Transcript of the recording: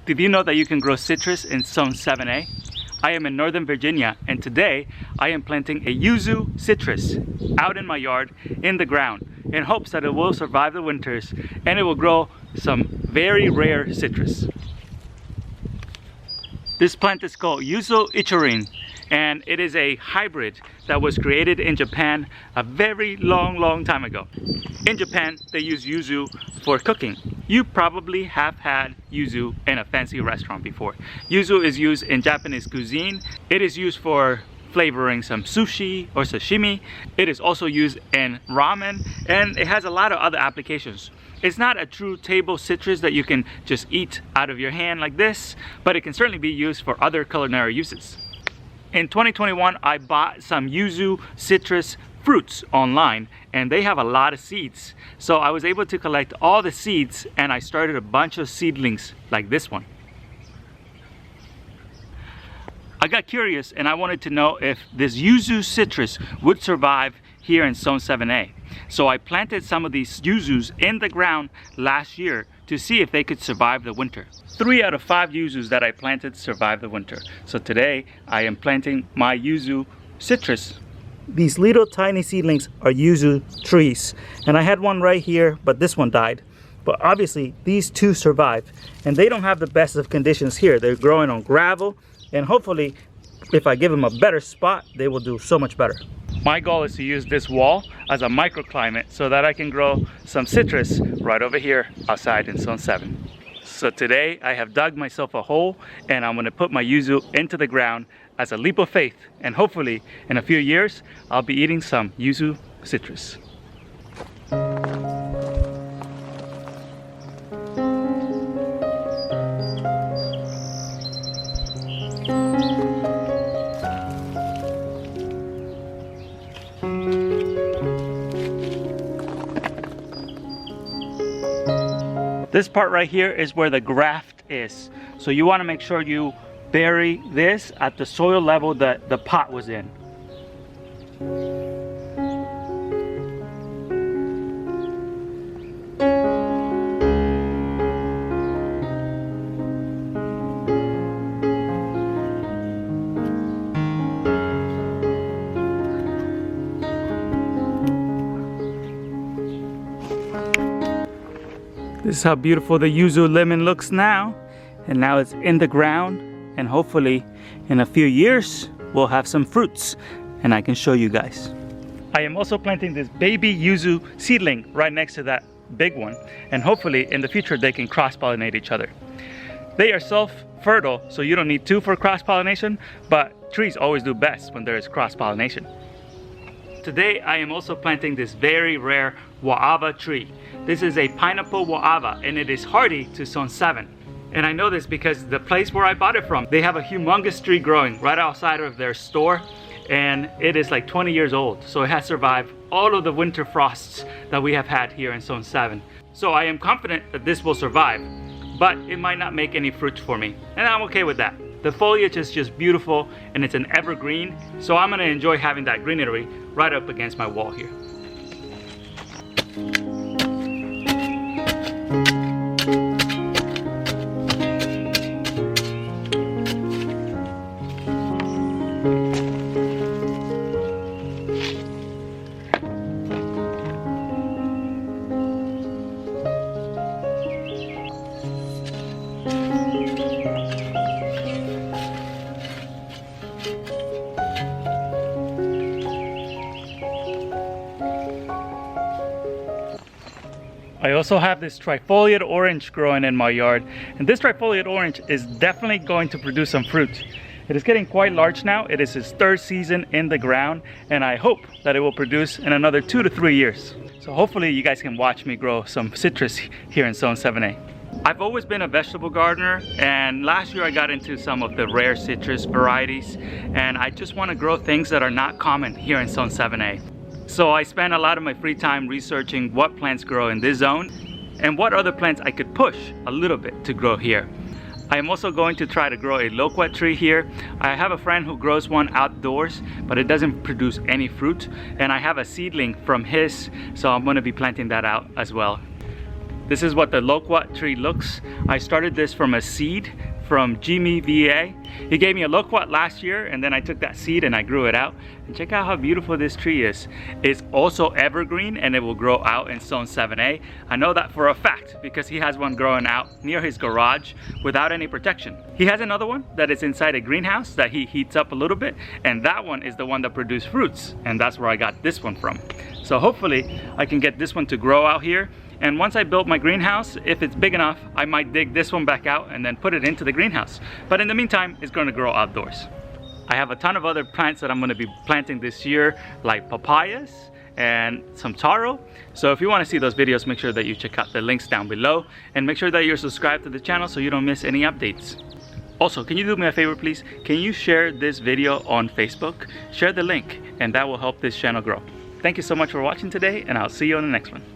Did you know that you can grow citrus in Zone 7A? I am in Northern Virginia, and today I am planting a Yuzu citrus out in my yard in the ground in hopes that it will survive the winters and it will grow some very rare citrus. This plant is called Yuzu ichirin, and it is a hybrid that was created in Japan a very long time ago. In Japan, they use yuzu for cooking. You probably have had yuzu in a fancy restaurant before. Yuzu is used in Japanese cuisine. It is used for flavoring some sushi or sashimi. It is also used in ramen, and it has a lot of other applications. It's not a true table citrus that you can just eat out of your hand like this, but it can certainly be used for other culinary uses. In 2021, I bought some Yuzu citrus fruits online, and they have a lot of seeds. So I was able to collect all the seeds, and I started a bunch of seedlings like this one. I got curious and I wanted to know if this Yuzu citrus would survive here in Zone 7A. So I planted some of these Yuzus in the ground last year to see if they could survive the winter. 3 out of 5 Yuzus that I planted survived the winter. So today I am planting my Yuzu citrus. These little tiny seedlings are Yuzu trees, and I had one right here, but this one died. But obviously these two survived, and they don't have the best of conditions here. They're growing on gravel, and hopefully if I give them a better spot, they will do so much better. My goal is to use this wall as a microclimate so that I can grow some citrus right over here outside in Zone 7. So today I have dug myself a hole, and I'm gonna put my yuzu into the ground as a leap of faith, and hopefully in a few years I'll be eating some yuzu citrus. This part right here is where the graft is. So you want to make sure you bury this at the soil level that the pot was in. This is how beautiful the yuzu lemon looks now. And now it's in the ground, and hopefully in a few years we'll have some fruits and I can show you guys. I am also planting this baby yuzu seedling right next to that big one, and hopefully in the future they can cross-pollinate each other. They are self-fertile, so you don't need two for cross-pollination, but trees always do best when there is cross-pollination. Today I am also planting this very rare guava tree. This is a pineapple guava, and it is hardy to Zone 7. And I know this because the place where I bought it from, they have a humongous tree growing right outside of their store, and it is like 20 years old. So it has survived all of the winter frosts that we have had here in Zone 7. So I am confident that this will survive, but it might not make any fruits for me, and I'm okay with that. The foliage is just beautiful, and it's an evergreen, so I'm gonna enjoy having that greenery right up against my wall here. I also have this trifoliate orange growing in my yard, and this trifoliate orange is definitely going to produce some fruit. It is getting quite large now. It is its 3rd season in the ground, and I hope that it will produce in another 2 to 3 years. So hopefully you guys can watch me grow some citrus here in Zone 7A. I've always been a vegetable gardener, and last year I got into some of the rare citrus varieties, and I just want to grow things that are not common here in Zone 7A. So I spent a lot of my free time researching what plants grow in this zone and what other plants I could push a little bit to grow here. I am also going to try to grow a loquat tree here. I have a friend who grows one outdoors, but it doesn't produce any fruit, and I have a seedling from his, so I'm going to be planting that out as well. This is what the loquat tree looks. I started this from a seed from Jimmy VA. He gave me a loquat last year, and then I took that seed and I grew it out. And check out how beautiful this tree is. It's also evergreen and it will grow out in zone 7A. I know that for a fact because he has one growing out near his garage without any protection. He has another one that is inside a greenhouse that he heats up a little bit, and that one is the one that produces fruits, and that's where I got this one from. So hopefully I can get this one to grow out here. And once I build my greenhouse, if it's big enough, I might dig this one back out and then put it into the greenhouse. But in the meantime, it's going to grow outdoors. I have a ton of other plants that I'm going to be planting this year, like papayas and some taro. So if you want to see those videos, make sure that you check out the links down below, and make sure that you're subscribed to the channel so you don't miss any updates. Also, can you do me a favor, please? Can you share this video on Facebook? Share the link, and that will help this channel grow. Thank you so much for watching today, and I'll see you on the next one.